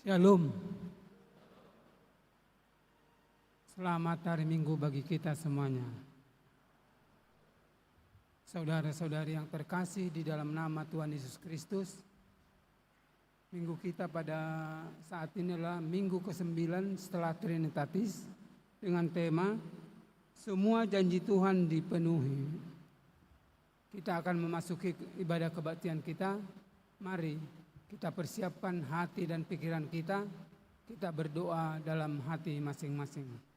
Shalom. Selamat hari Minggu bagi kita semuanya. Saudara-saudari yang terkasih di dalam nama Tuhan Yesus Kristus, minggu kita pada saat ini adalah minggu ke-9 setelah Trinitatis dengan tema Semua Janji Tuhan Dipenuhi. Kita akan memasuki ibadah kebaktian kita. Mari kita persiapkan hati dan pikiran kita. Kita berdoa dalam hati masing-masing.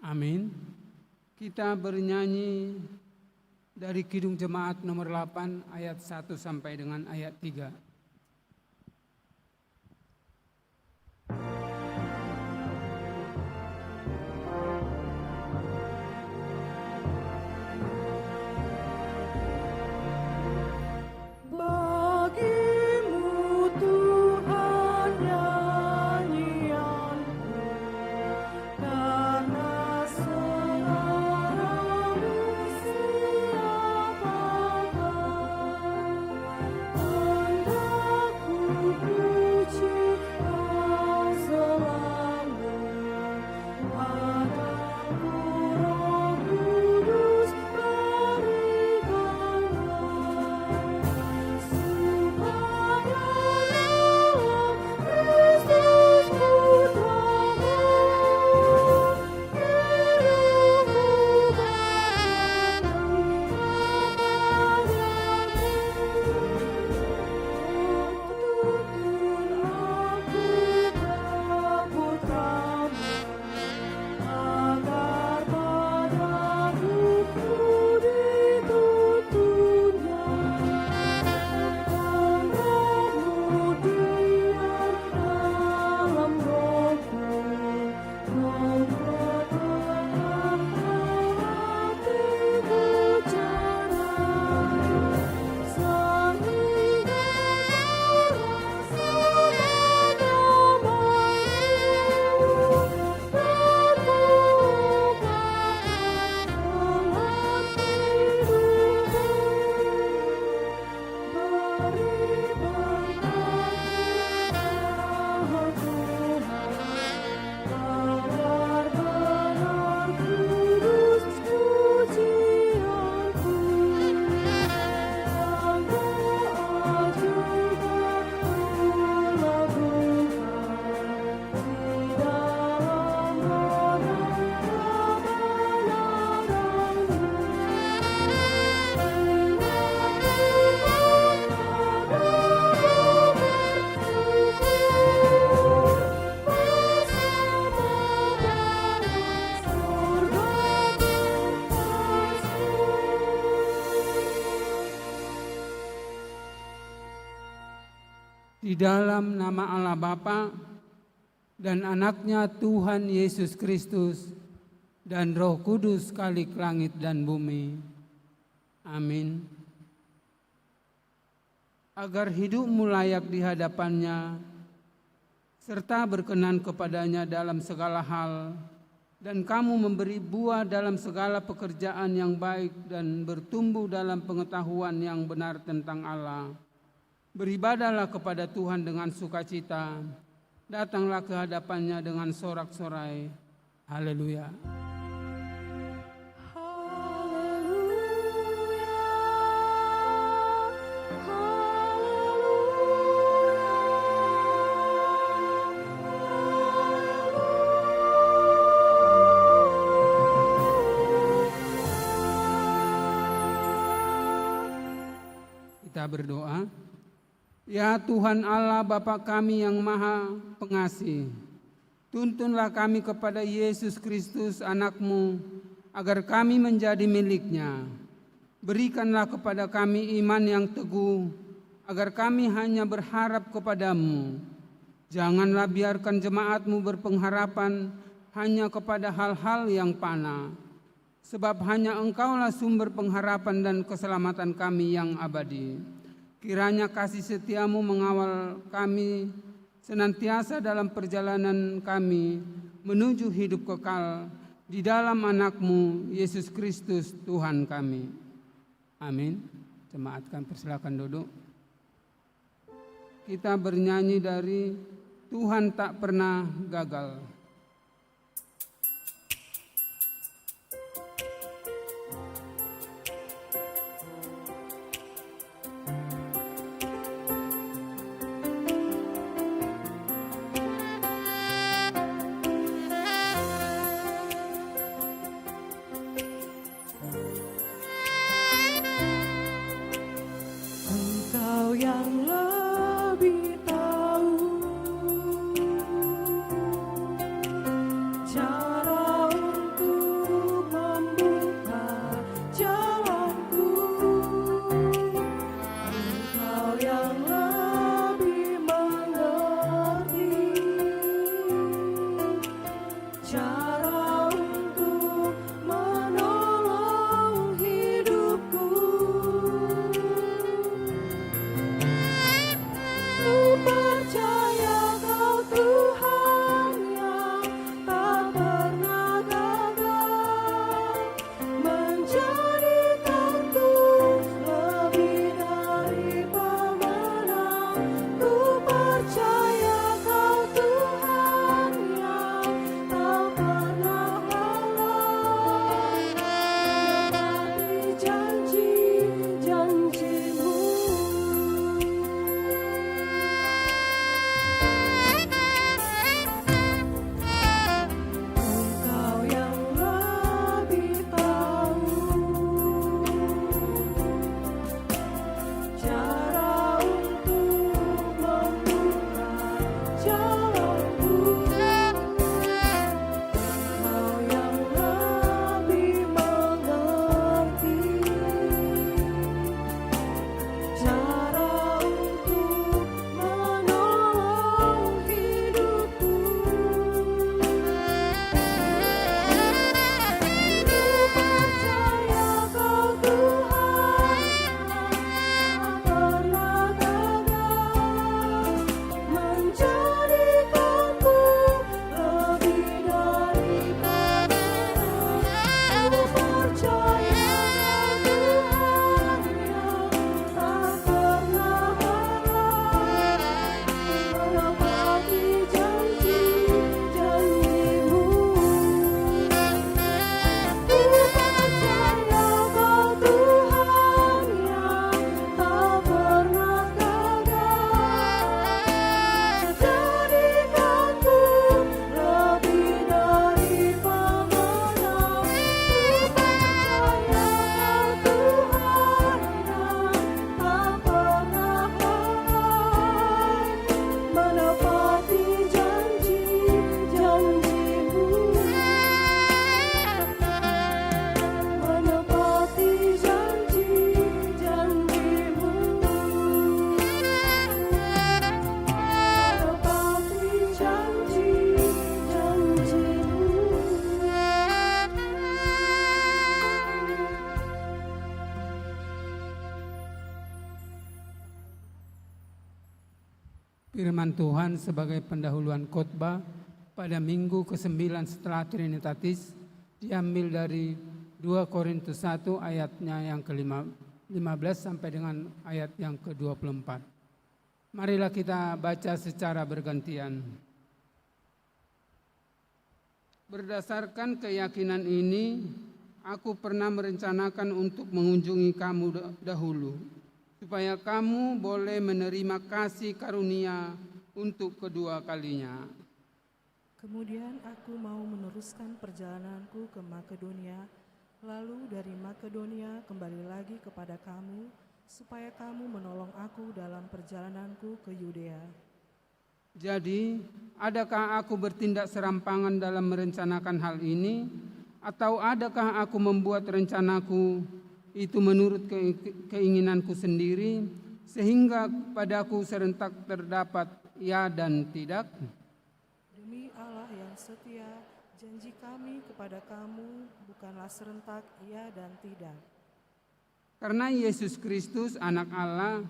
Amin. Kita bernyanyi dari Kidung Jemaat nomor 8 ayat 1 sampai dengan ayat 3. Di dalam nama Allah Bapa dan anaknya Tuhan Yesus Kristus dan Roh Kudus Khalik langit dan bumi. Amin. Agar hidupmu layak di hadapannya, serta berkenan kepadanya dalam segala hal, dan kamu memberi buah dalam segala pekerjaan yang baik dan bertumbuh dalam pengetahuan yang benar tentang Allah. Beribadahlah kepada Tuhan dengan sukacita, datanglah ke hadapannya dengan sorak-sorai. Haleluya. Kita berdoa. Ya Tuhan Allah Bapa kami yang Maha Pengasih, tuntunlah kami kepada Yesus Kristus anak-Mu, agar kami menjadi milik-Nya. Berikanlah kepada kami iman yang teguh, agar kami hanya berharap kepadamu. Janganlah biarkan jemaat-Mu berpengharapan hanya kepada hal-hal yang fana, sebab hanya Engkaulah sumber pengharapan dan keselamatan kami yang abadi. Kiranya kasih setia-Mu mengawal kami senantiasa dalam perjalanan kami menuju hidup kekal di dalam Anak-Mu, Yesus Kristus Tuhan kami. Amin. Jemaat kami persilakan duduk. Kita bernyanyi dari Tuhan Tak Pernah Gagal. Firman Tuhan sebagai pendahuluan khotbah pada minggu ke-9 setelah Trinitatis diambil dari 2 Korintus 1 ayatnya yang ke-15 sampai dengan ayat yang ke-24. Marilah kita baca secara bergantian. Berdasarkan keyakinan ini, aku pernah merencanakan untuk mengunjungi kamu dahulu, supaya kamu boleh menerima kasih karunia untuk kedua kalinya. Kemudian aku mau meneruskan perjalananku ke Makedonia, lalu dari Makedonia kembali lagi kepada kamu, supaya kamu menolong aku dalam perjalananku ke Yudea. Jadi, adakah aku bertindak serampangan dalam merencanakan hal ini, atau adakah aku membuat rencanaku itu menurut keinginanku sendiri, sehingga padaku serentak terdapat ya dan tidak? Demi Allah yang setia, janji kami kepada kamu bukanlah serentak ya dan tidak. Karena Yesus Kristus anak Allah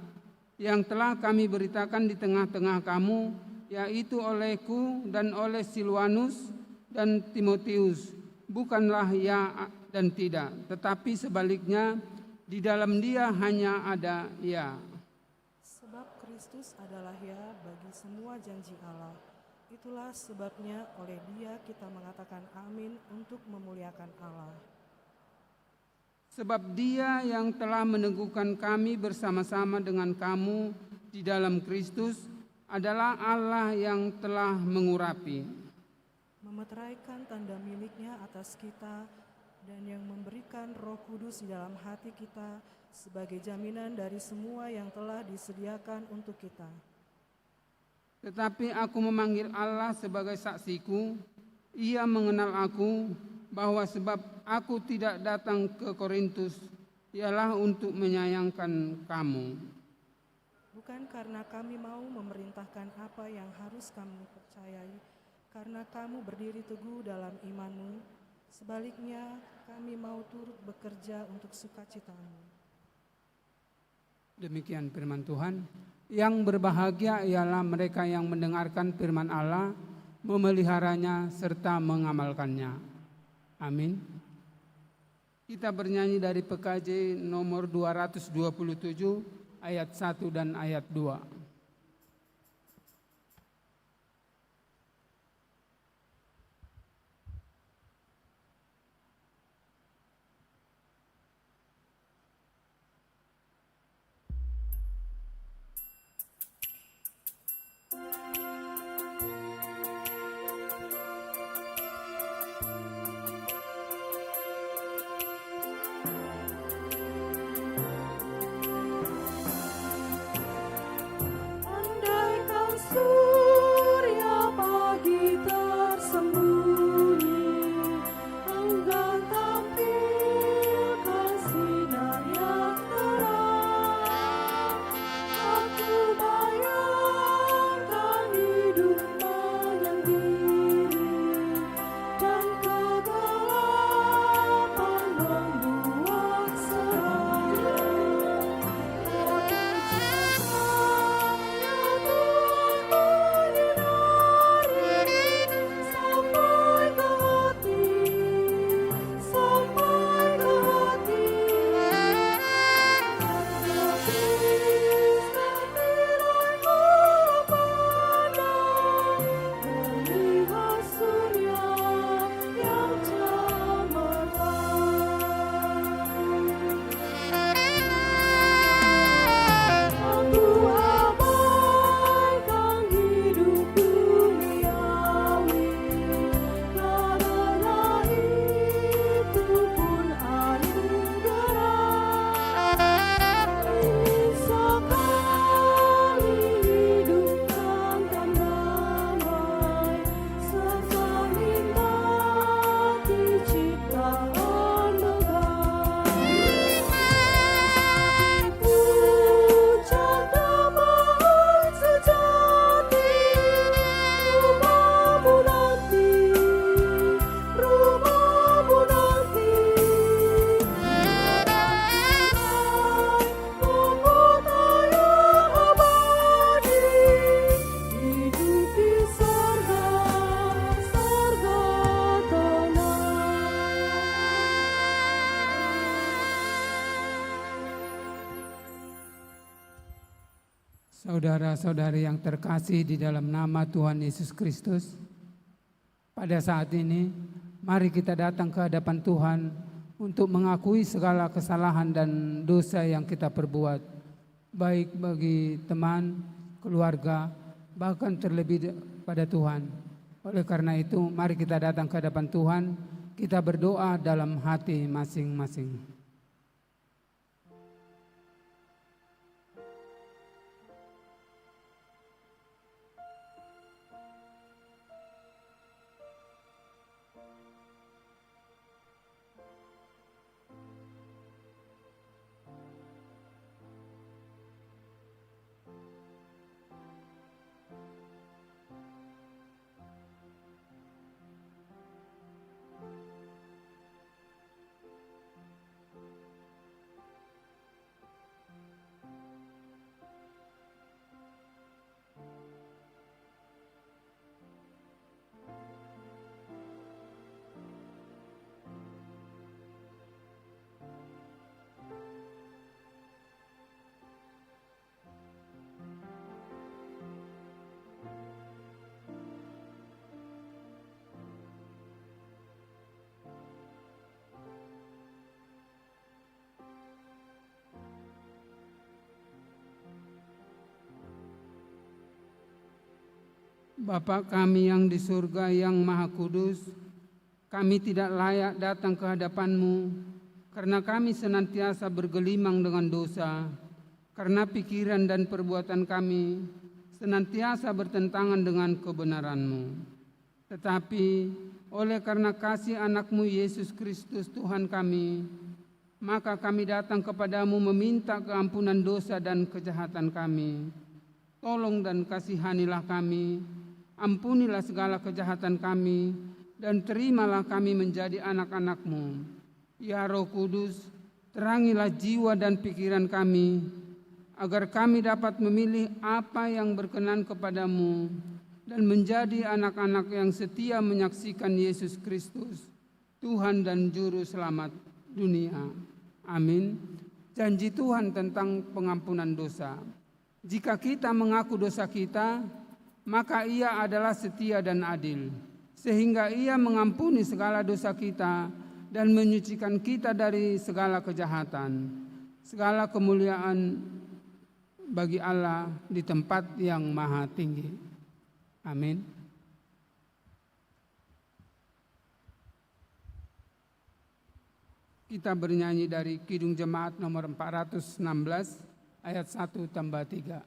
yang telah kami beritakan di tengah-tengah kamu, yaitu olehku dan oleh Silwanus dan Timotius, bukanlah ya dan tidak, tetapi sebaliknya di dalam dia hanya ada ya. Sebab Kristus adalah ya bagi semua janji Allah. Itulah sebabnya oleh dia kita mengatakan amin untuk memuliakan Allah. Sebab dia yang telah meneguhkan kami bersama-sama dengan kamu di dalam Kristus adalah Allah yang telah mengurapi, Memeteraikan tanda miliknya atas kita dan yang memberikan Roh Kudus di dalam hati kita sebagai jaminan dari semua yang telah disediakan untuk kita. Tetapi aku memanggil Allah sebagai saksiku, ia mengenal aku, bahwa sebab aku tidak datang ke Korintus ialah untuk menyayangkan kamu. Bukan karena kami mau memerintahkan apa yang harus kamu percayai, karena kamu berdiri teguh dalam imanmu. Sebaliknya, kami mau turut bekerja untuk sukacitamu. Demikian firman Tuhan. Yang berbahagia ialah mereka yang mendengarkan firman Allah, memeliharanya serta mengamalkannya. Amin. Kita bernyanyi dari PKJ nomor 227 ayat 1 dan ayat 2. Andaikan surya pagi tersembunyi, enggan tampilkan sinar yang terang. Aku bayangkan hidup menyendiri dan kegelapan membuat seram. Aku abaikan hidup duniawi, karena itu pun anugerah. Ingin sekali hidup dengan damai, serta nikmati ciptaan megah. Puncak damai sejati, rumahmu nanti, rumahmu nanti. Kota yang abadi, hidup di sorga, sorga tenang. Saudara-saudari yang terkasih di dalam nama Tuhan Yesus Kristus, pada saat ini mari kita datang ke hadapan Tuhan untuk mengakui segala kesalahan dan dosa yang kita perbuat, baik bagi teman, keluarga, bahkan terlebih pada Tuhan. Oleh karena itu, mari kita datang ke hadapan Tuhan, kita berdoa dalam hati masing-masing. Bapa kami yang di surga yang maha kudus, kami tidak layak datang ke hadapan-Mu, karena kami senantiasa bergelimang dengan dosa, karena pikiran dan perbuatan kami senantiasa bertentangan dengan kebenaran-Mu. Tetapi oleh karena kasih anak-Mu Yesus Kristus Tuhan kami, maka kami datang kepadamu meminta keampunan dosa dan kejahatan kami. Tolong dan kasihanilah kami, ampunilah segala kejahatan kami, dan terimalah kami menjadi anak-anak-Mu. Ya Roh Kudus, terangilah jiwa dan pikiran kami, agar kami dapat memilih apa yang berkenan kepadamu, dan menjadi anak-anak yang setia menyaksikan Yesus Kristus, Tuhan dan Juru Selamat dunia. Amin. Janji Tuhan tentang pengampunan dosa. Jika kita mengaku dosa kita, maka Ia adalah setia dan adil, sehingga Ia mengampuni segala dosa kita dan menyucikan kita dari segala kejahatan. Segala kemuliaan bagi Allah di tempat yang maha tinggi. Amin. Kita bernyanyi dari Kidung Jemaat nomor 416 ayat 1 tambah 3.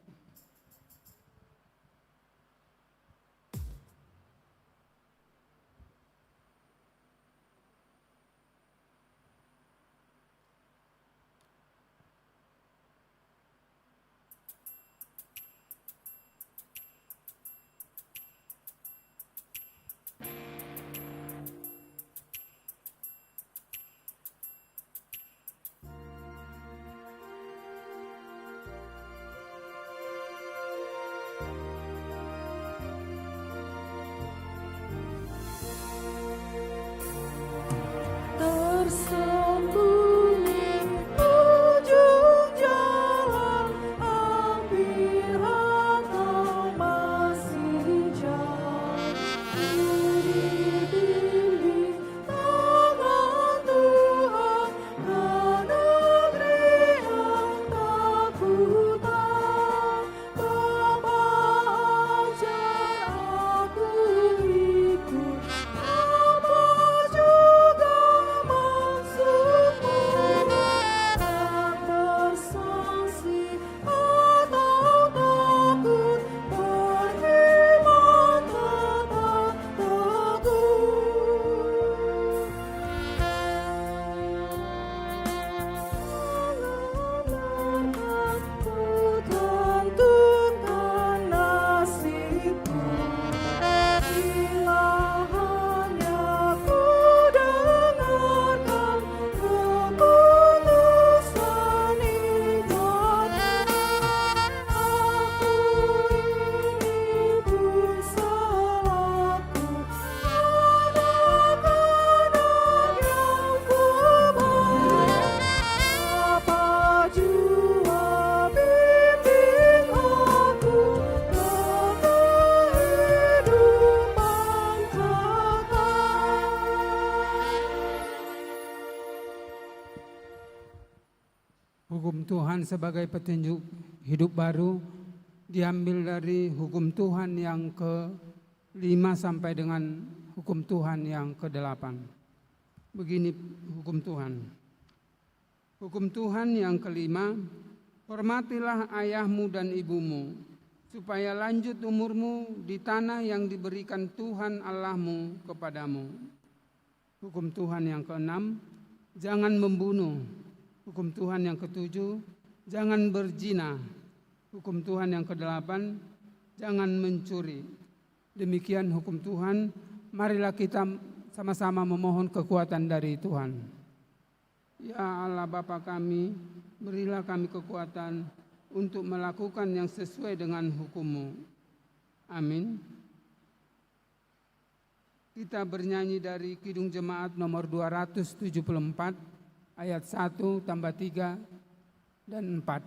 Hukum Tuhan sebagai petunjuk hidup baru diambil dari hukum Tuhan yang ke-5 sampai dengan hukum Tuhan yang ke-8. Begini hukum Tuhan. Hukum Tuhan yang ke-5, hormatilah ayahmu dan ibumu, supaya lanjut umurmu di tanah yang diberikan Tuhan Allahmu kepadamu. Hukum Tuhan yang ke-6, jangan membunuh. Hukum Tuhan yang ke-7, jangan berzina. Hukum Tuhan yang ke-8, jangan mencuri. Demikian hukum Tuhan, marilah kita sama-sama memohon kekuatan dari Tuhan. Ya Allah Bapa kami, berilah kami kekuatan untuk melakukan yang sesuai dengan hukum-Mu. Amin. Kita bernyanyi dari Kidung Jemaat nomor 274, ayat 1 tambah 3 dan 4.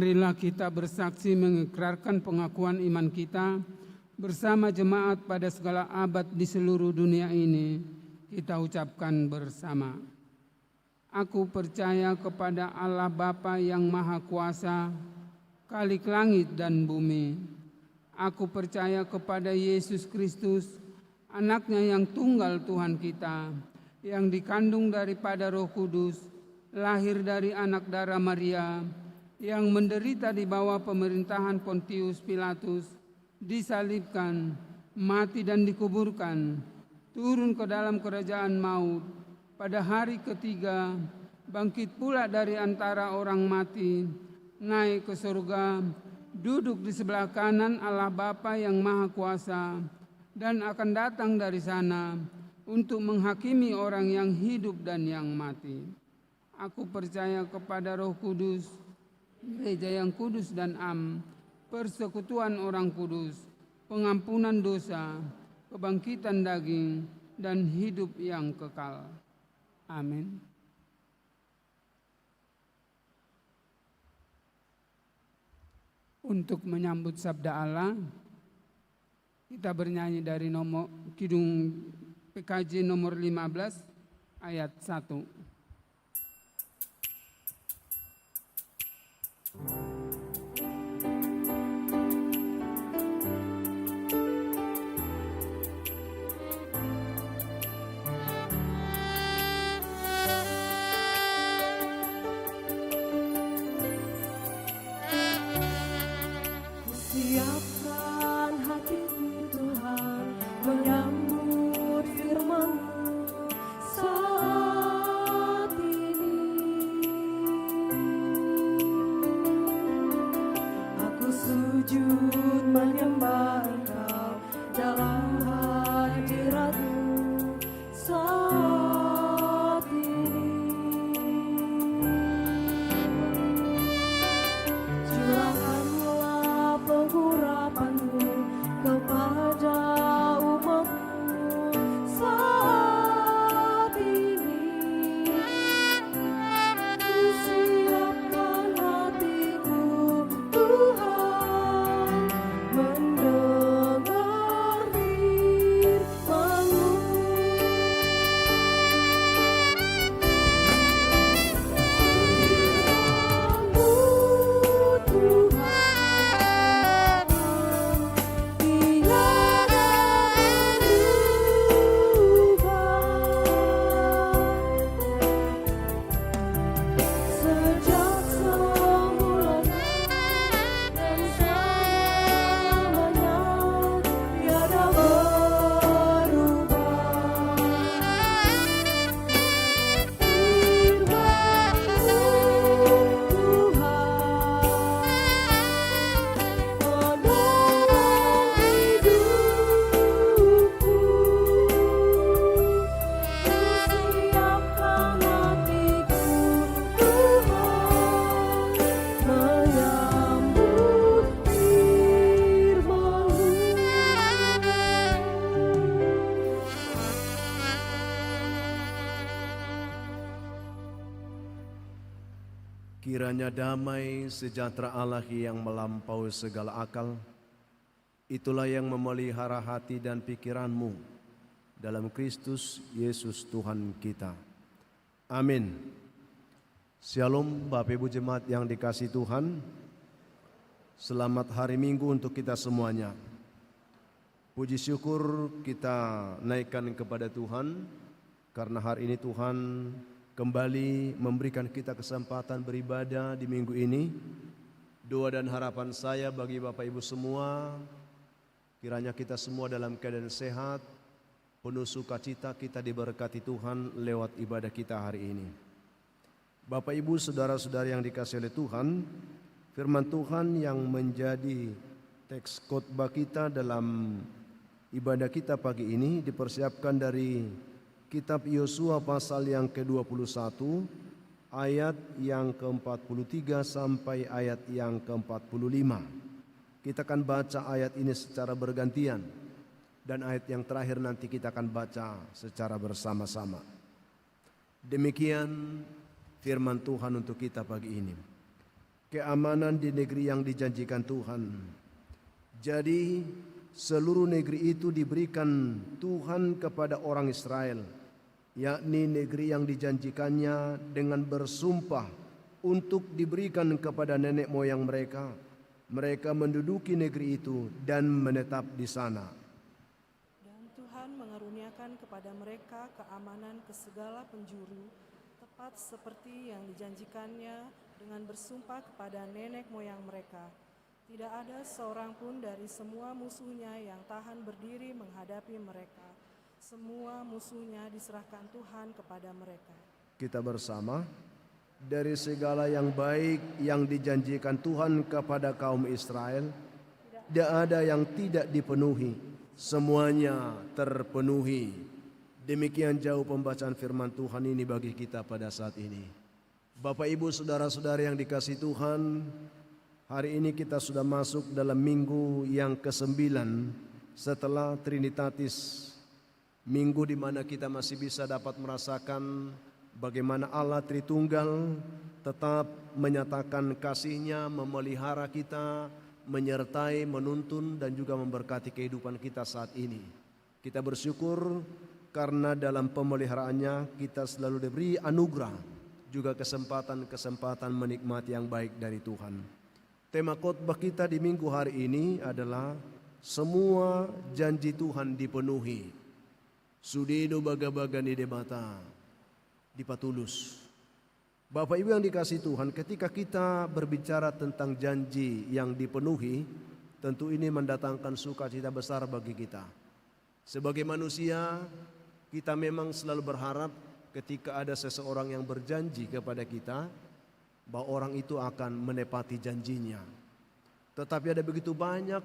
Marilah kita bersaksi mengikrarkan pengakuan iman kita bersama jemaat pada segala abad di seluruh dunia ini. Kita ucapkan bersama. Aku percaya kepada Allah Bapa yang Maha Kuasa, Khalik langit dan bumi. Aku percaya kepada Yesus Kristus, Anaknya yang tunggal Tuhan kita, yang dikandung daripada Roh Kudus, lahir dari anak darah Maria, yang menderita di bawah pemerintahan Pontius Pilatus, disalibkan, mati dan dikuburkan, turun ke dalam kerajaan maut, pada hari ketiga bangkit pula dari antara orang mati, naik ke surga, duduk di sebelah kanan Allah Bapa yang Maha Kuasa, dan akan datang dari sana untuk menghakimi orang yang hidup dan yang mati. Aku percaya kepada Roh Kudus, gereja yang kudus dan am, persekutuan orang kudus, pengampunan dosa, kebangkitan daging, dan hidup yang kekal. Amin. Untuk menyambut sabda Allah, kita bernyanyi dari Kidung PKJ nomor 15 ayat 1. Siapkan hatiku Tuhan menyambut firman-Mu saat ini. Aku sujud menyembah Engkau dalam hadirat-Mu saat ini. Curahkanlah pengurapan-Mu kepada umat-Mu saat ini. Siapkan hatiku Tuhan mendengar firman-Mu. Sejak semula dan selamanya tiada berubah. Firman-Mu Tuhan menolong hidupku. Siapkan hatiku Tuhan menyambut firman-Mu. Kiranya damai sejahtera Allah yang melampaui segala akal, itulah yang memelihara hati dan pikiranmu dalam Kristus Yesus Tuhan kita. Amin. Shalom Bapak Ibu Jemaat yang dikasihi Tuhan. Selamat hari Minggu untuk kita semuanya. Puji syukur kita naikkan kepada Tuhan, karena hari ini Tuhan kembali memberikan kita kesempatan beribadah di minggu ini. Doa dan harapan saya bagi Bapak Ibu semua, kiranya kita semua dalam keadaan sehat, penuh sukacita, kita diberkati Tuhan lewat ibadah kita hari ini. Bapak Ibu, saudara-saudari yang dikasihi oleh Tuhan, firman Tuhan yang menjadi teks khotbah kita dalam ibadah kita pagi ini dipersiapkan dari Kitab Yosua pasal yang ke-21 ayat yang ke-43 sampai ayat yang ke-45. Kita akan baca ayat ini secara bergantian, dan ayat yang terakhir nanti kita akan baca secara bersama-sama. Demikian firman Tuhan untuk kita pagi ini. keamanan di negeri yang dijanjikan Tuhan. Jadi seluruh negeri itu diberikan Tuhan kepada orang Israel, yakni negeri yang dijanjikannya dengan bersumpah untuk diberikan kepada nenek moyang mereka. Mereka menduduki negeri itu dan menetap di sana. Dan Tuhan mengaruniakan kepada mereka keamanan ke segala penjuru, tepat seperti yang dijanjikannya dengan bersumpah kepada nenek moyang mereka. Tidak ada seorang pun dari semua musuhnya yang tahan berdiri menghadapi mereka. Semua musuhnya diserahkan Tuhan kepada mereka. Kita bersama. Dari segala yang baik yang dijanjikan Tuhan kepada kaum Israel, tidak ada yang tidak dipenuhi, semuanya terpenuhi. Demikian jauh pembacaan firman Tuhan ini bagi kita pada saat ini. Bapak Ibu saudara-saudara yang dikasihi Tuhan, hari ini kita sudah masuk dalam minggu yang ke-9 setelah Trinitatis. Minggu di mana kita masih bisa dapat merasakan bagaimana Allah Tritunggal tetap menyatakan kasih-Nya, memelihara kita, menyertai, menuntun dan juga memberkati kehidupan kita saat ini. Kita bersyukur karena dalam pemeliharaannya kita selalu diberi anugerah, juga kesempatan-kesempatan menikmati yang baik dari Tuhan. Tema khotbah kita di minggu hari ini adalah semua janji Tuhan dipenuhi. Sudido baga-bagani debata. Dipatulus. Bapak Ibu yang dikasihi Tuhan, ketika kita berbicara tentang janji yang dipenuhi, tentu ini mendatangkan sukacita besar bagi kita. Sebagai manusia, kita memang selalu berharap ketika ada seseorang yang berjanji kepada kita bahwa orang itu akan menepati janjinya. Tetapi ada begitu banyak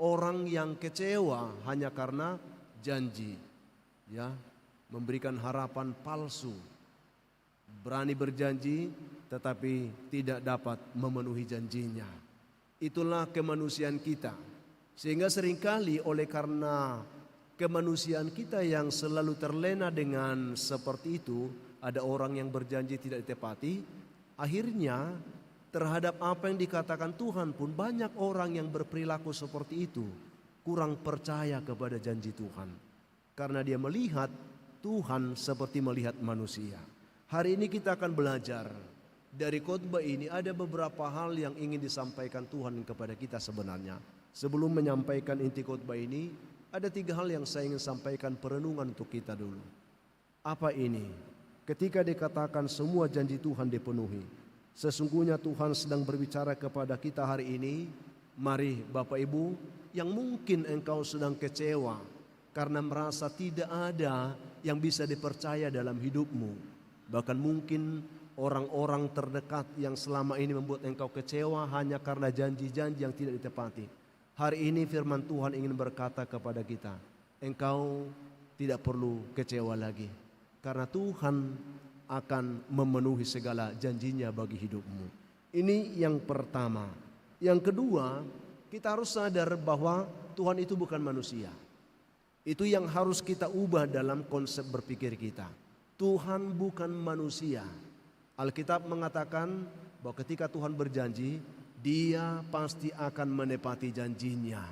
orang yang kecewa hanya karena janji, ya, memberikan harapan palsu. Berani berjanji tetapi tidak dapat memenuhi janjinya. Itulah kemanusiaan kita. Sehingga seringkali oleh karena kemanusiaan kita yang selalu terlena dengan seperti itu, ada orang yang berjanji tidak ditepati, akhirnya terhadap apa yang dikatakan Tuhan pun banyak orang yang berperilaku seperti itu, kurang percaya kepada janji Tuhan. Karena dia melihat Tuhan seperti melihat manusia. Hari ini kita akan belajar dari khotbah ini, ada beberapa hal yang ingin disampaikan Tuhan kepada kita sebenarnya. Sebelum menyampaikan inti khotbah ini, ada 3 hal yang saya ingin sampaikan perenungan untuk kita dulu. Apa ini? Ketika dikatakan semua janji Tuhan dipenuhi, sesungguhnya Tuhan sedang berbicara kepada kita hari ini. Mari Bapak Ibu, yang mungkin engkau sedang kecewa karena merasa tidak ada yang bisa dipercaya dalam hidupmu. Bahkan mungkin orang-orang terdekat yang selama ini membuat engkau kecewa hanya karena janji-janji yang tidak ditepati. Hari ini firman Tuhan ingin berkata kepada kita, engkau tidak perlu kecewa lagi. Karena Tuhan akan memenuhi segala janjinya bagi hidupmu. Ini yang pertama. Yang kedua, kita harus sadar bahwa Tuhan itu bukan manusia. Itu yang harus kita ubah dalam konsep berpikir kita. Tuhan bukan manusia. Alkitab mengatakan bahwa ketika Tuhan berjanji, Dia pasti akan menepati janjinya.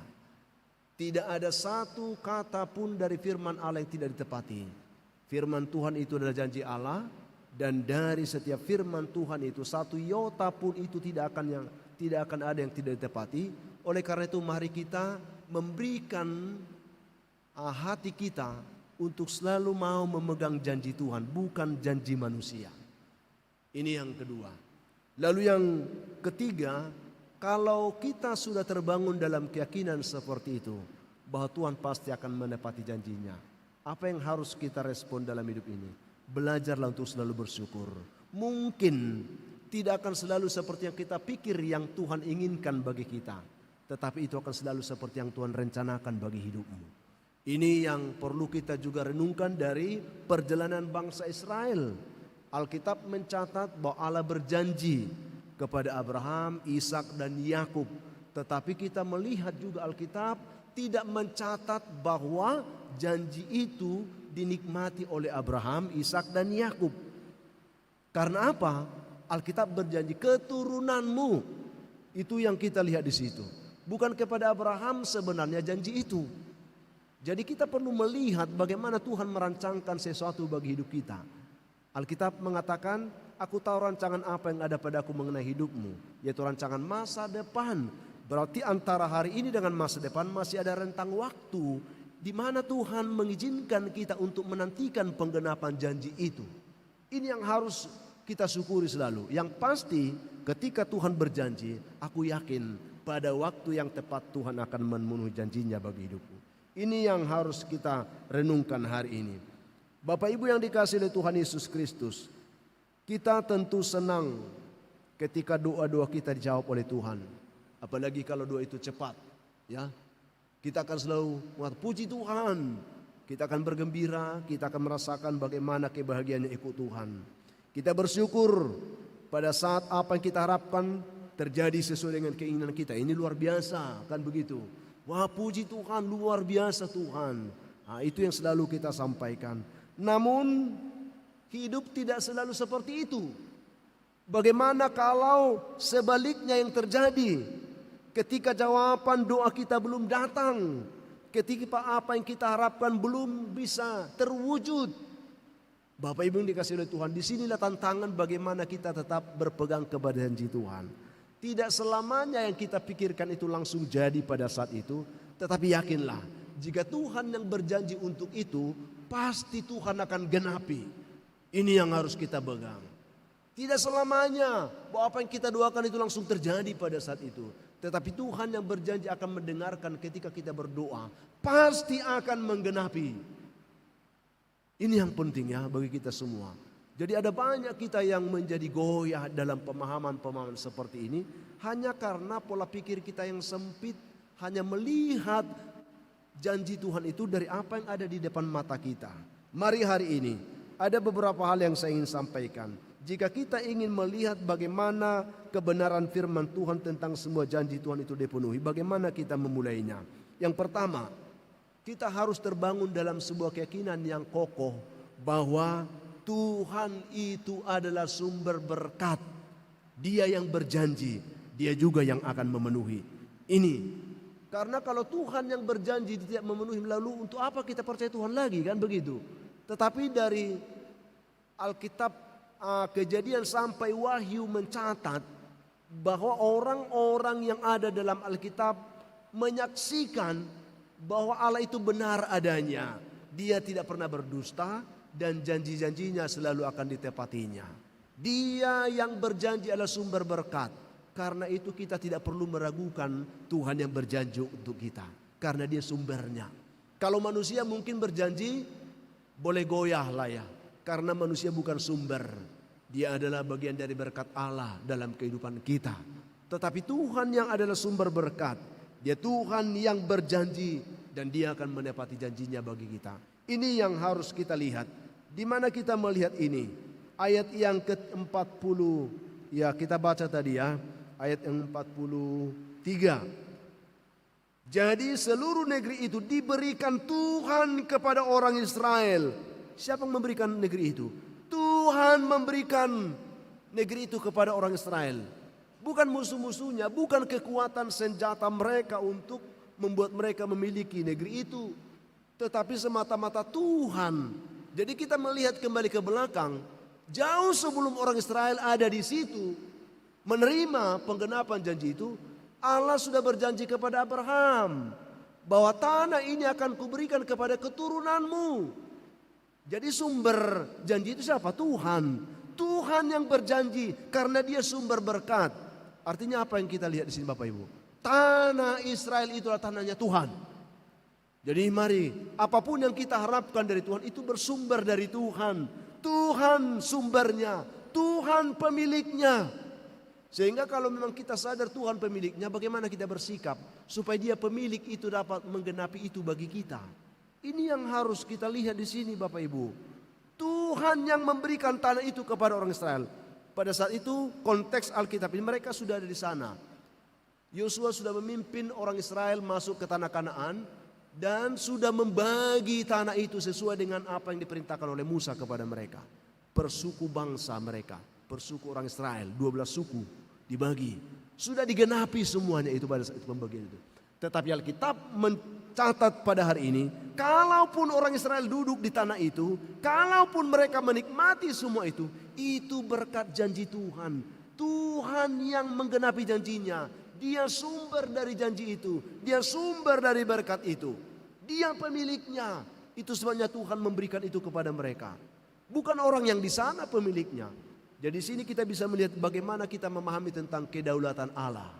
Tidak ada satu kata pun dari firman Allah yang tidak ditepati. Firman Tuhan itu adalah janji Allah, dan dari setiap firman Tuhan itu satu iota pun itu tidak akan ada yang tidak ditepati. Oleh karena itu mari kita memberikan hati kita untuk selalu mau memegang janji Tuhan, bukan janji manusia. Ini yang kedua. Lalu yang ketiga, kalau kita sudah terbangun dalam keyakinan seperti itu, bahwa Tuhan pasti akan menepati janjinya, apa yang harus kita respon dalam hidup ini? Belajarlah untuk selalu bersyukur. Mungkin tidak akan selalu seperti yang kita pikir yang Tuhan inginkan bagi kita, tetapi itu akan selalu seperti yang Tuhan rencanakan bagi hidupmu. Ini yang perlu kita juga renungkan dari perjalanan bangsa Israel. Alkitab mencatat bahwa Allah berjanji kepada Abraham, Ishak dan Yakub. Tetapi kita melihat juga Alkitab tidak mencatat bahwa janji itu dinikmati oleh Abraham, Ishak dan Yakub. Karena apa? Alkitab berjanji keturunanmu Itu yang kita lihat di situ. Bukan kepada Abraham sebenarnya janji itu. Jadi kita perlu melihat bagaimana Tuhan merancangkan sesuatu bagi hidup kita. Alkitab mengatakan, aku tahu rancangan apa yang ada padaku mengenai hidupmu, yaitu rancangan masa depan. Berarti antara hari ini dengan masa depan masih ada rentang waktu di mana Tuhan mengizinkan kita untuk menantikan penggenapan janji itu. Ini yang harus kita syukuri selalu. Yang pasti ketika Tuhan berjanji, aku yakin pada waktu yang tepat Tuhan akan memenuhi janjinya bagi hidupku. Ini yang harus kita renungkan hari ini. Bapak Ibu yang dikasihi oleh Tuhan Yesus Kristus, kita tentu senang ketika doa-doa kita dijawab oleh Tuhan. Apalagi kalau doa itu cepat, ya. Kita akan selalu mengatakan puji Tuhan. Kita akan bergembira, kita akan merasakan bagaimana kebahagiaannya ikut Tuhan. Kita bersyukur pada saat apa yang kita harapkan terjadi sesuai dengan keinginan kita. Ini luar biasa, kan begitu. Wah, puji Tuhan, luar biasa Tuhan. Nah, itu yang selalu kita sampaikan. Namun hidup tidak selalu seperti itu. Bagaimana kalau sebaliknya yang terjadi? Ketika jawaban doa kita belum datang, ketika apa yang kita harapkan belum bisa terwujud. Bapak Ibu yang dikasihi oleh Tuhan, disinilah tantangan bagaimana kita tetap berpegang kepada janji Tuhan. Tidak selamanya yang kita pikirkan itu langsung jadi pada saat itu, tetapi yakinlah jika Tuhan yang berjanji untuk itu, pasti Tuhan akan genapi. Ini yang harus kita pegang. Tidak selamanya bahwa apa yang kita doakan itu langsung terjadi pada saat itu, tetapi Tuhan yang berjanji akan mendengarkan ketika kita berdoa, pasti akan menggenapi. Ini yang penting ya bagi kita semua. Jadi ada banyak kita yang menjadi goyah dalam pemahaman-pemahaman seperti ini hanya karena pola pikir kita yang sempit, hanya melihat janji Tuhan itu dari apa yang ada di depan mata kita. Mari hari ini ada beberapa hal yang saya ingin sampaikan. Jika kita ingin melihat bagaimana kebenaran firman Tuhan tentang semua janji Tuhan itu dipenuhi, bagaimana kita memulainya? Yang pertama, kita harus terbangun dalam sebuah keyakinan yang kokoh bahwa Tuhan itu adalah sumber berkat. Dia yang berjanji, Dia juga yang akan memenuhi. Ini karena kalau Tuhan yang berjanji tidak memenuhi, lalu untuk apa kita percaya Tuhan lagi, kan begitu? Tetapi dari Alkitab Kejadian sampai Wahyu mencatat bahwa orang-orang yang ada dalam Alkitab menyaksikan bahwa Allah itu benar adanya. Dia tidak pernah berdusta dan janji-janjinya selalu akan ditepatinya. Dia yang berjanji adalah sumber berkat. Karena itu kita tidak perlu meragukan Tuhan yang berjanji untuk kita, karena Dia sumbernya. Kalau manusia mungkin berjanji boleh goyah lah ya, karena manusia bukan sumber. Dia adalah bagian dari berkat Allah dalam kehidupan kita. Tetapi Tuhan yang adalah sumber berkat, Dia Tuhan yang berjanji dan Dia akan menepati janjinya bagi kita. Ini yang harus kita lihat. Di mana kita melihat ini? Ayat yang ke-40, ya kita baca tadi ya, ayat yang 43. Jadi seluruh negeri itu diberikan Tuhan kepada orang Israel. Siapa yang memberikan negeri itu? Tuhan memberikan negeri itu kepada orang Israel. Bukan musuh-musuhnya, bukan kekuatan senjata mereka untuk membuat mereka memiliki negeri itu, tetapi semata-mata Tuhan. Jadi kita melihat kembali ke belakang, jauh sebelum orang Israel ada di situ menerima penggenapan janji itu, Allah sudah berjanji kepada Abraham bahwa tanah ini akan kuberikan kepada keturunanmu. Jadi sumber janji itu siapa? Tuhan. Tuhan yang berjanji karena Dia sumber berkat. Artinya apa yang kita lihat di sini Bapak Ibu? Tanah Israel itulah tanahnya Tuhan. Jadi mari, apapun yang kita harapkan dari Tuhan itu bersumber dari Tuhan. Tuhan sumbernya, Tuhan pemiliknya. Sehingga kalau memang kita sadar Tuhan pemiliknya, bagaimana kita bersikap supaya Dia pemilik itu dapat menggenapi itu bagi kita. Ini yang harus kita lihat di sini Bapak Ibu. Tuhan yang memberikan tanah itu kepada orang Israel. Pada saat itu konteks Alkitab ini mereka sudah ada di sana. Yosua sudah memimpin orang Israel masuk ke tanah Kanaan dan sudah membagi tanah itu sesuai dengan apa yang diperintahkan oleh Musa kepada mereka. Per suku bangsa mereka, per suku orang Israel, 12 suku dibagi. Sudah digenapi semuanya itu pada saat pembagian itu. Tetapi Alkitab mencatat pada hari ini, kalaupun orang Israel duduk di tanah itu, kalaupun mereka menikmati semua itu berkat janji Tuhan. Tuhan yang menggenapi janjinya. Dia sumber dari janji itu. Dia sumber dari berkat itu. Dia pemiliknya. Itu sebabnya Tuhan memberikan itu kepada mereka. Bukan orang yang di sana pemiliknya. Jadi sini kita bisa melihat bagaimana kita memahami tentang kedaulatan Allah.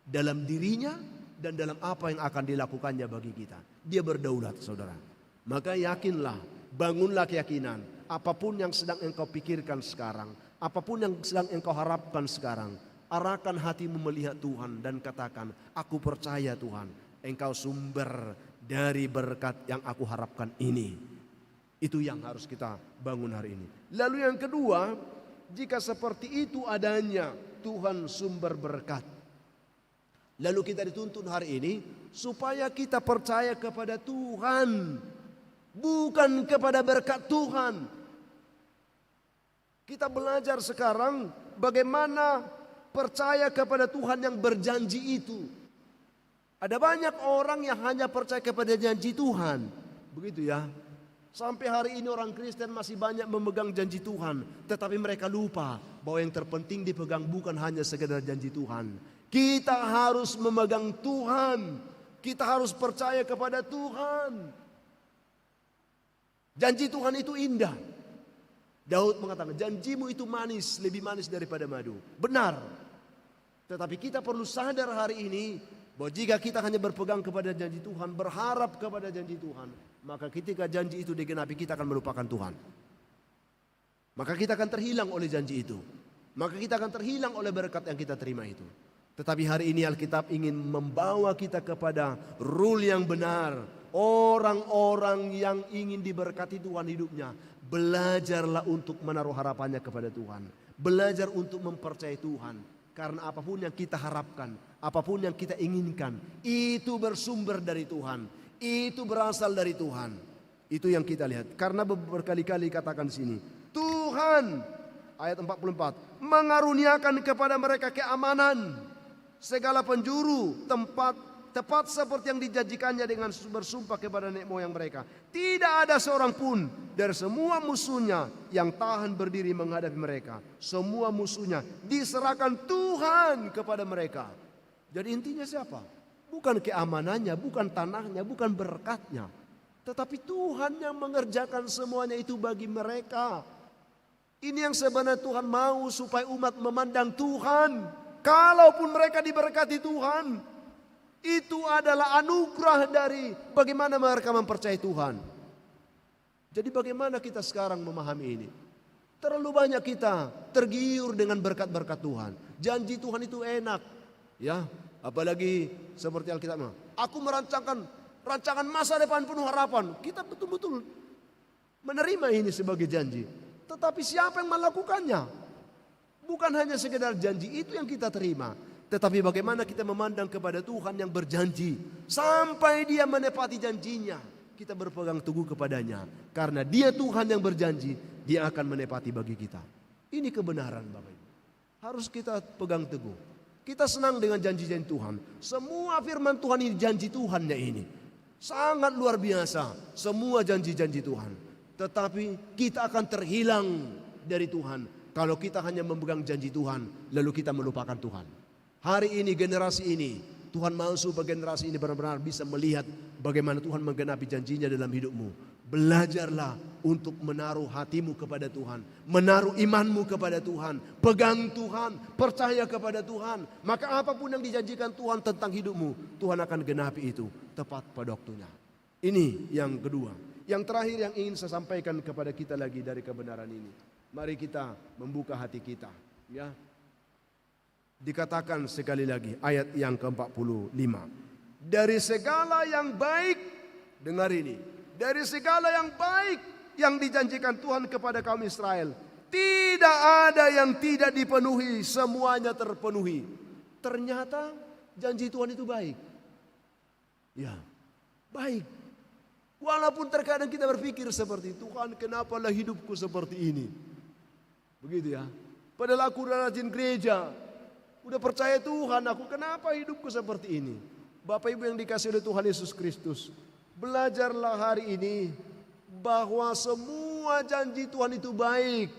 Dalam dirinya dan dalam apa yang akan dilakukannya bagi kita. Dia berdaulat, saudara. Maka yakinlah, bangunlah keyakinan. Apapun yang sedang engkau pikirkan sekarang, apapun yang sedang engkau harapkan sekarang, arahkan hatimu melihat Tuhan dan katakan, aku percaya Tuhan, engkau sumber dari berkat yang aku harapkan ini. Itu yang harus kita bangun hari ini. Lalu yang kedua, jika seperti itu adanya Tuhan sumber berkat, lalu kita dituntun hari ini supaya kita percaya kepada Tuhan, bukan kepada berkat Tuhan. Kita belajar sekarang bagaimana percaya kepada Tuhan yang berjanji itu. Ada banyak orang yang hanya percaya kepada janji Tuhan. Begitu ya. Sampai hari ini orang Kristen masih banyak memegang janji Tuhan. Tetapi mereka lupa bahwa yang terpenting dipegang bukan hanya sekedar janji Tuhan. Kita harus memegang Tuhan. Kita harus percaya kepada Tuhan. Janji Tuhan itu indah. Daud mengatakan, janjimu itu manis, lebih manis daripada madu. Benar. Tetapi kita perlu sadar hari ini bahwa jika kita hanya berpegang kepada janji Tuhan, berharap kepada janji Tuhan, maka ketika janji itu digenapi kita akan melupakan Tuhan. Maka kita akan terhilang oleh janji itu. Maka kita akan terhilang oleh berkat yang kita terima itu. Tetapi hari ini Alkitab ingin membawa kita kepada rule yang benar. Orang-orang yang ingin diberkati Tuhan hidupnya, belajarlah untuk menaruh harapannya kepada Tuhan. Belajar untuk mempercayai Tuhan. Karena apapun yang kita harapkan, apapun yang kita inginkan, itu bersumber dari Tuhan. Itu berasal dari Tuhan. Itu yang kita lihat. Karena berkali-kali katakan di sini, Tuhan, ayat 44, mengaruniakan kepada mereka keamanan, segala penjuru, tepat seperti yang dijanjikannya dengan bersumpah kepada nenek moyang mereka. Tidak ada seorang pun dari semua musuhnya yang tahan berdiri menghadapi mereka. Semua musuhnya diserahkan Tuhan kepada mereka. Jadi intinya siapa? Bukan keamanannya, bukan tanahnya, bukan berkatnya. Tetapi Tuhan yang mengerjakan semuanya itu bagi mereka. Ini yang sebenarnya Tuhan mau supaya umat memandang Tuhan. Kalaupun mereka diberkati Tuhan, itu adalah anugerah dari bagaimana mereka mempercayai Tuhan. Jadi bagaimana kita sekarang memahami ini? Terlalu banyak kita tergiur dengan berkat-berkat Tuhan. Janji Tuhan itu enak. Ya, apalagi seperti Alkitab, aku merancangkan rancangan masa depan penuh harapan. Kita betul-betul menerima ini sebagai janji. Tetapi siapa yang melakukannya? Bukan hanya sekedar janji itu yang kita terima, tetapi bagaimana kita memandang kepada Tuhan yang berjanji sampai Dia menepati janjinya. Kita berpegang teguh kepadanya karena Dia Tuhan yang berjanji, Dia akan menepati bagi kita. Ini kebenaran Bapak Ibu. Harus kita pegang teguh. Kita senang dengan janji-janji Tuhan. Semua firman Tuhan ini janji Tuhannya ini. Sangat luar biasa semua janji-janji Tuhan. Tetapi kita akan terhilang dari Tuhan kalau kita hanya memegang janji Tuhan lalu kita melupakan Tuhan. Hari ini generasi ini Tuhan mau supaya generasi ini benar-benar bisa melihat bagaimana Tuhan menggenapi janjinya dalam hidupmu. Belajarlah untuk menaruh hatimu kepada Tuhan, menaruh imanmu kepada Tuhan, pegang Tuhan, percaya kepada Tuhan. Maka apapun yang dijanjikan Tuhan tentang hidupmu, Tuhan akan genapi itu tepat pada waktunya. Ini yang kedua. Yang terakhir yang ingin saya sampaikan kepada kita lagi dari kebenaran ini. Mari kita membuka hati kita, ya. Dikatakan sekali lagi ayat yang ke-45. Dari segala yang baik, dengar ini. Dari segala yang baik yang dijanjikan Tuhan kepada kaum Israel, tidak ada yang tidak dipenuhi, semuanya terpenuhi. Ternyata janji Tuhan itu baik. Ya, baik. Walaupun terkadang kita berpikir seperti Tuhan, kenapalah hidupku seperti ini. Begitu ya. Padahal aku rajin gereja. Udah percaya Tuhan, aku kenapa hidupku seperti ini? Bapak Ibu yang dikasih oleh Tuhan Yesus Kristus, belajarlah hari ini bahwa semua janji Tuhan itu baik.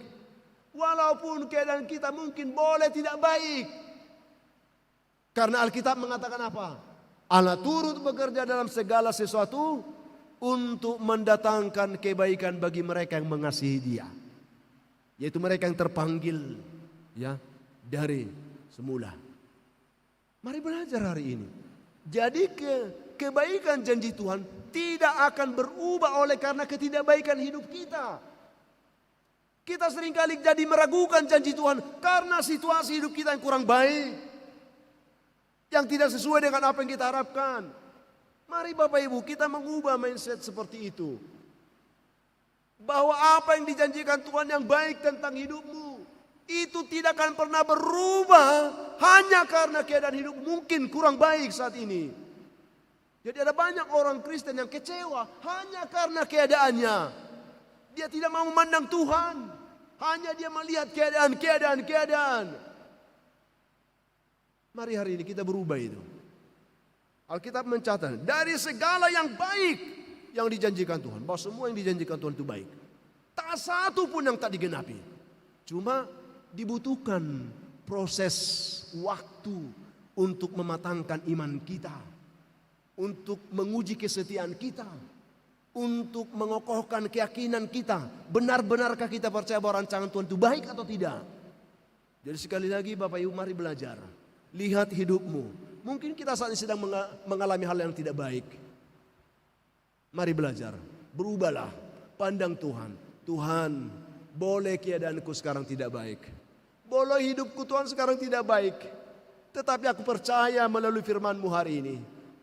Walaupun keadaan kita mungkin boleh tidak baik. Karena Alkitab mengatakan apa? Allah turut bekerja dalam segala sesuatu untuk mendatangkan kebaikan bagi mereka yang mengasihi Dia. Yaitu mereka yang terpanggil ya dari semula. Mari belajar hari ini. Jadi kebaikan janji Tuhan tidak akan berubah oleh karena ketidakbaikan hidup kita. Kita seringkali jadi meragukan janji Tuhan karena situasi hidup kita yang kurang baik, yang tidak sesuai dengan apa yang kita harapkan. Mari Bapak Ibu kita mengubah mindset seperti itu. Bahwa apa yang dijanjikan Tuhan yang baik tentang hidupmu itu tidak akan pernah berubah hanya karena keadaan hidup mungkin kurang baik saat ini. Jadi ada banyak orang Kristen yang kecewa hanya karena keadaannya. Dia tidak mau memandang Tuhan, hanya dia melihat keadaan. Mari hari ini kita berubah itu. Alkitab mencatat dari segala yang baik yang dijanjikan Tuhan, bahwa semua yang dijanjikan Tuhan itu baik. Tak satu pun yang tak digenapi. Cuma dibutuhkan proses waktu untuk mematangkan iman kita, untuk menguji kesetiaan kita, untuk mengokohkan keyakinan kita. Benar-benarkah kita percaya bahwa rancangan Tuhan itu baik atau tidak? Jadi sekali lagi Bapak Ibu mari belajar. Lihat hidupmu. Mungkin kita saat ini sedang mengalami hal yang tidak baik. Mari belajar, berubahlah, pandang Tuhan. Tuhan, boleh keadaanku sekarang tidak baik. Boleh hidupku Tuhan sekarang tidak baik. Tetapi aku percaya melalui firman-Mu hari ini,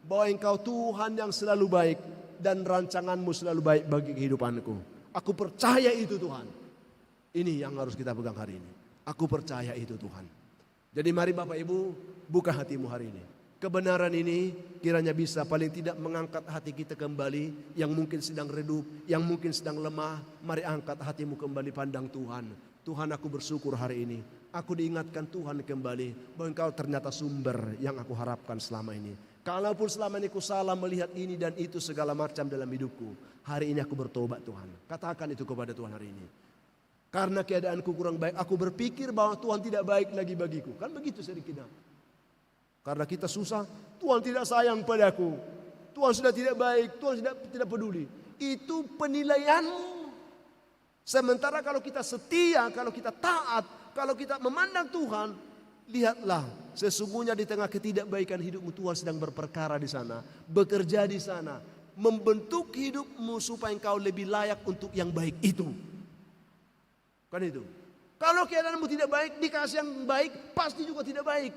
bahwa Engkau Tuhan yang selalu baik, dan rancangan-Mu selalu baik bagi kehidupanku. Aku percaya itu Tuhan. Ini yang harus kita pegang hari ini. Aku percaya itu Tuhan. Jadi mari Bapak Ibu, buka hatimu hari ini. Kebenaran ini kiranya bisa paling tidak mengangkat hati kita kembali. Yang mungkin sedang redup, yang mungkin sedang lemah. Mari angkat hatimu kembali, pandang Tuhan. Tuhan, aku bersyukur hari ini. Aku diingatkan Tuhan kembali bahwa Engkau ternyata sumber yang aku harapkan selama ini. Kalaupun selama ini aku salah melihat ini dan itu segala macam dalam hidupku, hari ini aku bertobat Tuhan. Katakan itu kepada Tuhan hari ini. Karena keadaanku kurang baik, aku berpikir bahwa Tuhan tidak baik lagi bagiku. Kan begitu sedikitnya. Karena kita susah, Tuhan tidak sayang padaku. Tuhan sudah tidak baik, Tuhan tidak peduli. Itu penilaianmu. Sementara kalau kita setia, kalau kita taat, kalau kita memandang Tuhan, lihatlah sesungguhnya di tengah ketidakbaikan hidupmu Tuhan sedang berperkara di sana, bekerja di sana, membentuk hidupmu supaya engkau lebih layak untuk yang baik itu. Kan itu. Kalau keadaanmu tidak baik, dikasih yang baik, pasti juga tidak baik.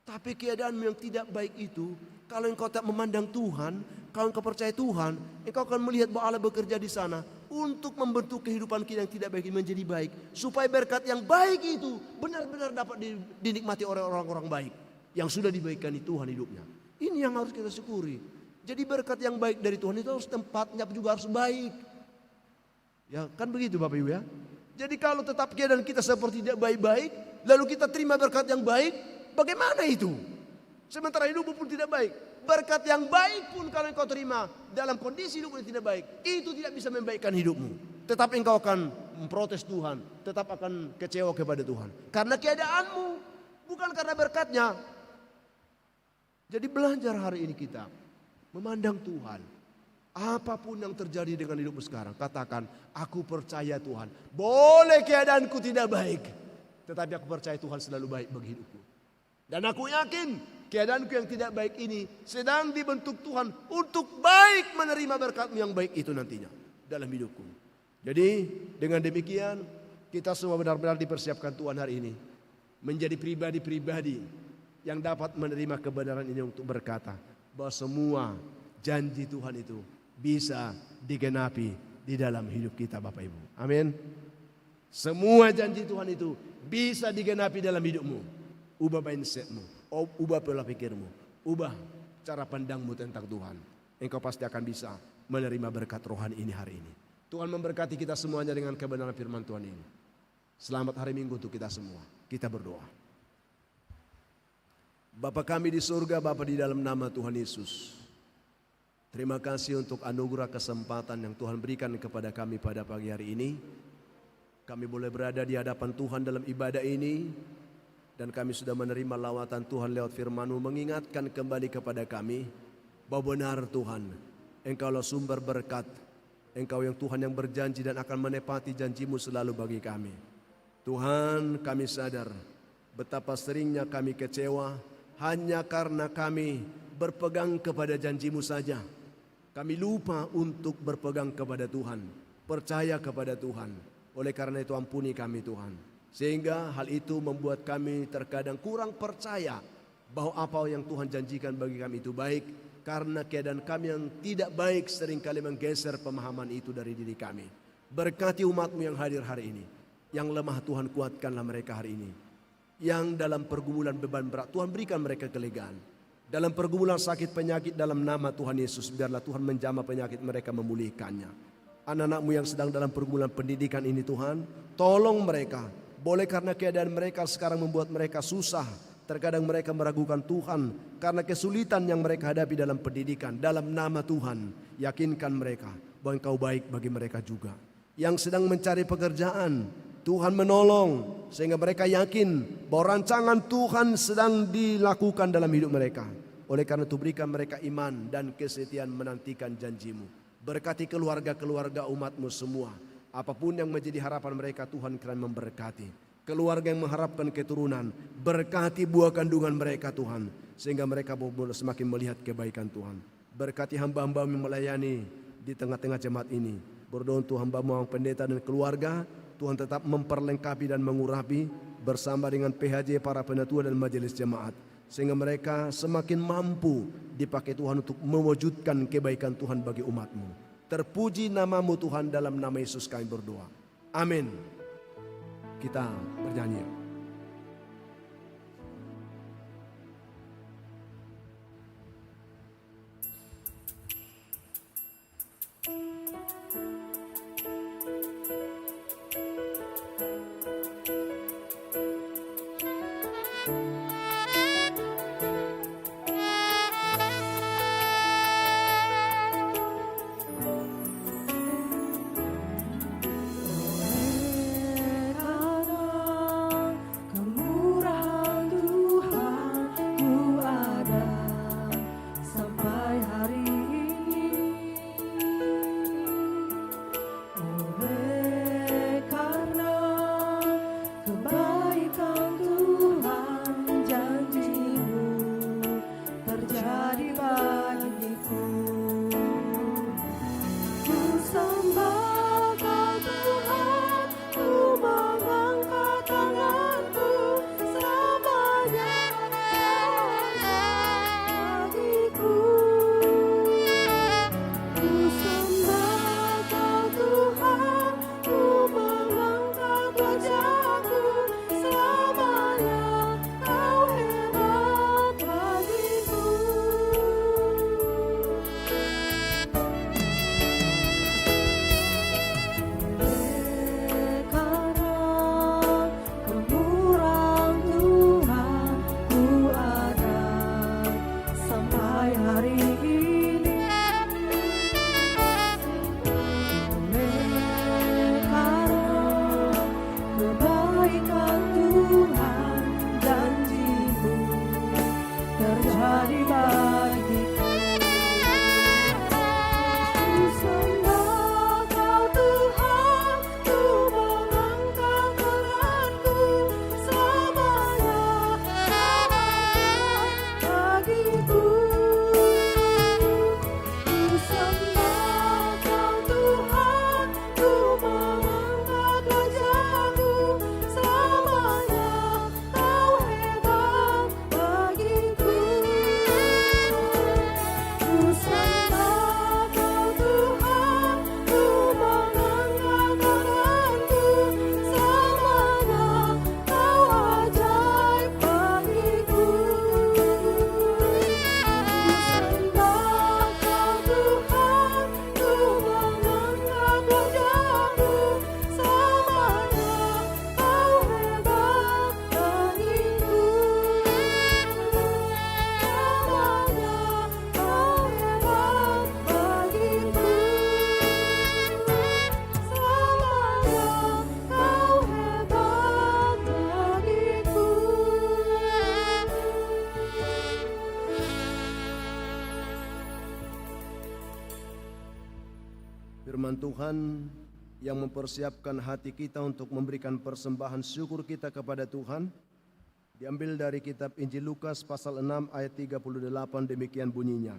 Tapi keadaanmu yang tidak baik itu, kalau engkau tak memandang Tuhan, kalau engkau percaya Tuhan, engkau akan melihat bahwa Allah bekerja di sana untuk membentuk kehidupan kita yang tidak baik menjadi baik. Supaya berkat yang baik itu benar-benar dapat dinikmati oleh orang-orang baik yang sudah dibaikkan Tuhan hidupnya. Ini yang harus kita syukuri. Jadi berkat yang baik dari Tuhan itu harus tempatnya juga harus baik. Ya kan begitu Bapak Ibu ya. Jadi kalau tetap keadaan kita seperti tidak baik-baik, lalu kita terima berkat yang baik, bagaimana itu? Sementara hidupmu pun tidak baik. Berkat yang baik pun kalau engkau terima dalam kondisi hidupmu yang tidak baik, itu tidak bisa membaikkan hidupmu. Tetap engkau akan memprotes Tuhan, tetap akan kecewa kepada Tuhan. Karena keadaanmu, bukan karena berkatnya. Jadi belajar hari ini kita memandang Tuhan. Apapun yang terjadi dengan hidupmu sekarang, katakan, aku percaya Tuhan. Boleh keadaanku tidak baik, tetapi aku percaya Tuhan selalu baik bagi hidupku. Dan aku yakin keadaanku yang tidak baik ini sedang dibentuk Tuhan untuk baik menerima berkat-Mu yang baik itu nantinya dalam hidupku. Jadi dengan demikian kita semua benar-benar dipersiapkan Tuhan hari ini menjadi pribadi-pribadi yang dapat menerima kebenaran ini untuk berkata bahwa semua janji Tuhan itu bisa digenapi di dalam hidup kita Bapak Ibu. Amin. Semua janji Tuhan itu bisa digenapi dalam hidupmu. Ubah mindsetmu, ubah pola pikirmu, ubah cara pandangmu tentang Tuhan. Engkau pasti akan bisa menerima berkat rohani ini hari ini. Tuhan memberkati kita semuanya dengan kebenaran firman Tuhan ini. Selamat hari Minggu untuk kita semua. Kita berdoa. Bapa kami di surga, Bapa di dalam nama Tuhan Yesus, terima kasih untuk anugerah kesempatan yang Tuhan berikan kepada kami pada pagi hari ini. Kami boleh berada di hadapan Tuhan dalam ibadah ini, dan kami sudah menerima lawatan Tuhan lewat firman-Mu, mengingatkan kembali kepada kami bahwa benar Tuhan, Engkaulah sumber berkat, Engkau yang Tuhan yang berjanji dan akan menepati janji-Mu selalu bagi kami. Tuhan, kami sadar betapa seringnya kami kecewa hanya karena kami berpegang kepada janji-Mu saja. Kami lupa untuk berpegang kepada Tuhan, percaya kepada Tuhan. Oleh karena itu ampuni kami Tuhan. Sehingga hal itu membuat kami terkadang kurang percaya bahwa apa yang Tuhan janjikan bagi kami itu baik. Karena keadaan kami yang tidak baik seringkali menggeser pemahaman itu dari diri kami. Berkati umat-Mu yang hadir hari ini. Yang lemah Tuhan kuatkanlah mereka hari ini. Yang dalam pergumulan beban berat Tuhan berikan mereka kelegaan. Dalam pergumulan sakit penyakit dalam nama Tuhan Yesus, biarlah Tuhan menjamah penyakit mereka, memulihkannya. Anak-anak-Mu yang sedang dalam pergumulan pendidikan ini Tuhan, tolong mereka. Boleh karena keadaan mereka sekarang membuat mereka susah. Terkadang mereka meragukan Tuhan karena kesulitan yang mereka hadapi dalam pendidikan. Dalam nama Tuhan, yakinkan mereka bahwa Engkau baik bagi mereka juga. Yang sedang mencari pekerjaan, Tuhan menolong sehingga mereka yakin bahwa rancangan Tuhan sedang dilakukan dalam hidup mereka. Oleh karena itu berikan mereka iman dan kesetiaan menantikan janji-Mu. Berkati keluarga-keluarga umat-Mu semua. Apapun yang menjadi harapan mereka, Tuhan kiranya memberkati. Keluarga yang mengharapkan keturunan, berkati buah kandungan mereka Tuhan. Sehingga mereka boleh semakin melihat kebaikan Tuhan. Berkati hamba-hamba-Mu yang melayani di tengah-tengah jemaat ini. Berdoa untuk hamba-Mu yang pendeta dan keluarga, Tuhan tetap memperlengkapi dan mengurapi bersama dengan PHJ, para penatua dan majelis jemaat. Sehingga mereka semakin mampu dipakai Tuhan untuk mewujudkan kebaikan Tuhan bagi umat-Mu. Terpuji nama-Mu Tuhan, dalam nama Yesus kami berdoa. Amin. Kita bernyanyi. Firman Tuhan yang mempersiapkan hati kita untuk memberikan persembahan syukur kita kepada Tuhan diambil dari kitab Injil Lukas pasal 6 ayat 38, demikian bunyinya.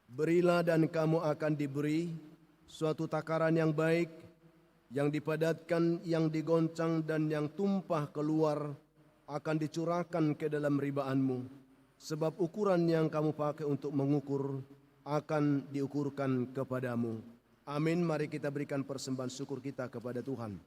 Berilah dan kamu akan diberi, suatu takaran yang baik, yang dipadatkan, yang digoncang dan yang tumpah keluar akan dicurahkan ke dalam ribaanmu. Sebab ukuran yang kamu pakai untuk mengukur akan diukurkan kepadamu. Amin. Mari kita berikan persembahan syukur kita kepada Tuhan.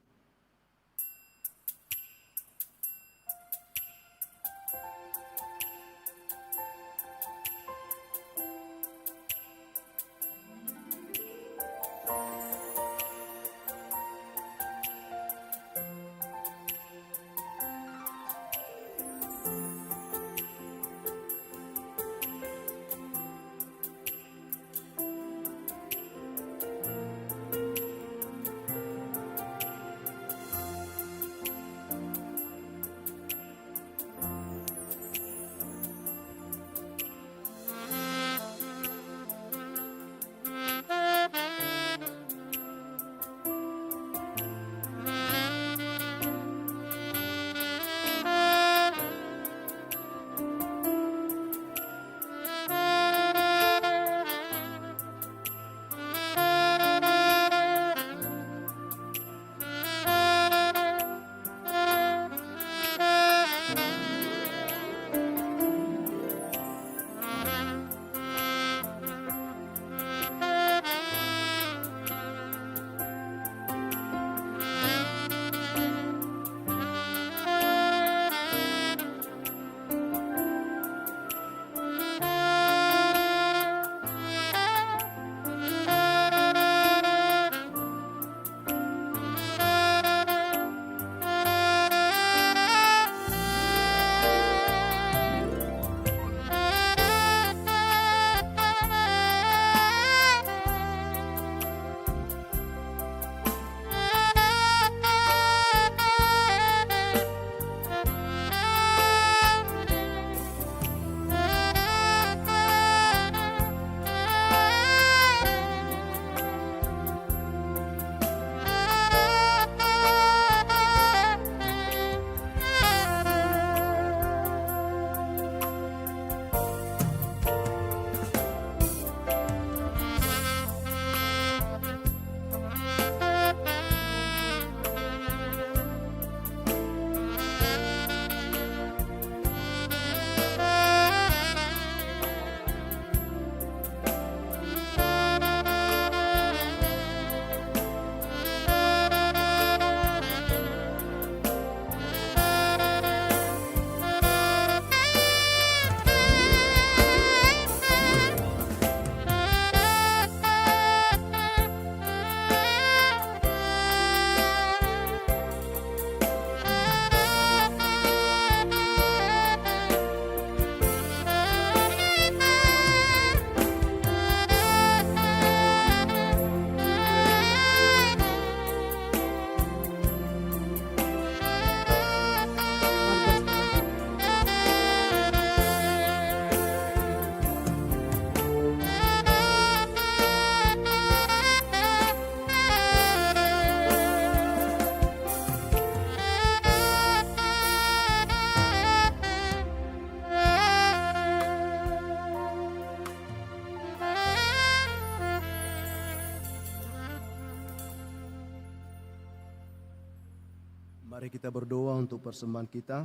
Mari kita berdoa untuk persembahan kita.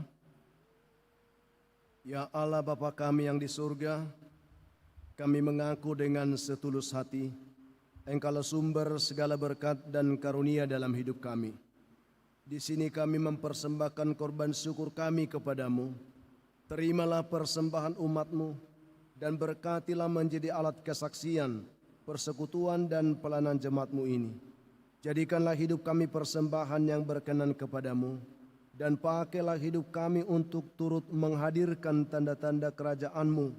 Ya Allah Bapa kami yang di surga, kami mengaku dengan setulus hati, Engkaulah sumber segala berkat dan karunia dalam hidup kami. Di sini kami mempersembahkan korban syukur kami kepadamu. Terimalah persembahan umat-Mu dan berkatilah menjadi alat kesaksian, persekutuan dan pelayanan jemaat-Mu ini. Jadikanlah hidup kami persembahan yang berkenan kepadamu, dan pakailah hidup kami untuk turut menghadirkan tanda-tanda kerajaan-Mu,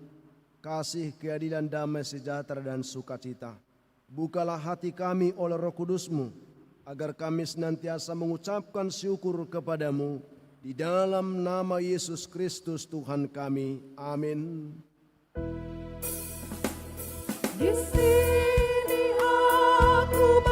kasih, keadilan, damai, sejahtera, dan sukacita. Bukalah hati kami oleh Roh Kudus-Mu, agar kami senantiasa mengucapkan syukur kepadamu, di dalam nama Yesus Kristus Tuhan kami. Amin. Di sini aku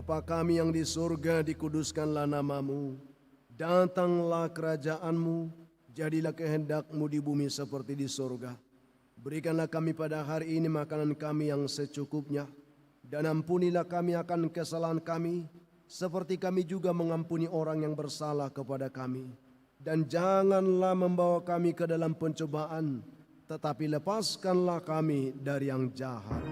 Bapa kami yang di surga, dikuduskanlah namamu. Datanglah kerajaanmu, jadilah kehendakmu di bumi seperti di surga. Berikanlah kami pada hari ini makanan kami yang secukupnya. Dan ampunilah kami akan kesalahan kami, seperti kami juga mengampuni orang yang bersalah kepada kami. Dan janganlah membawa kami ke dalam pencobaan, tetapi lepaskanlah kami dari yang jahat.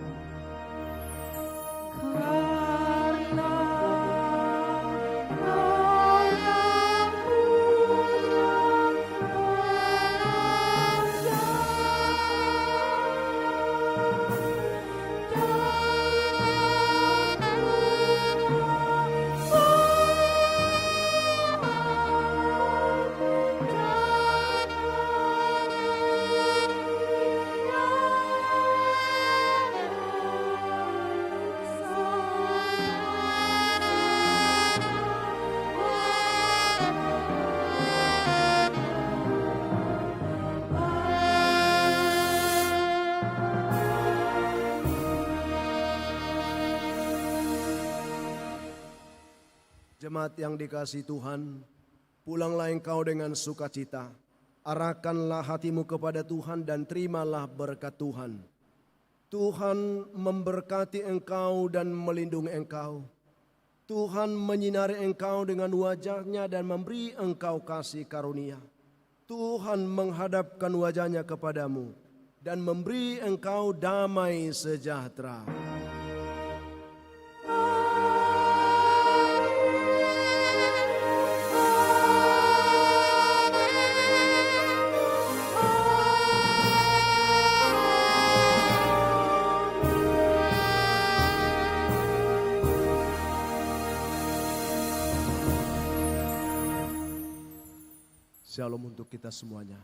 Jemaat yang dikasihi Tuhan, pulanglah engkau dengan sukacita. Arahkanlah hatimu kepada Tuhan dan terimalah berkat Tuhan. Tuhan memberkati engkau dan melindungi engkau. Tuhan menyinari engkau dengan wajah-Nya dan memberi engkau kasih karunia. Tuhan menghadapkan wajah-Nya kepadamu dan memberi engkau damai sejahtera. Shalom untuk kita semuanya.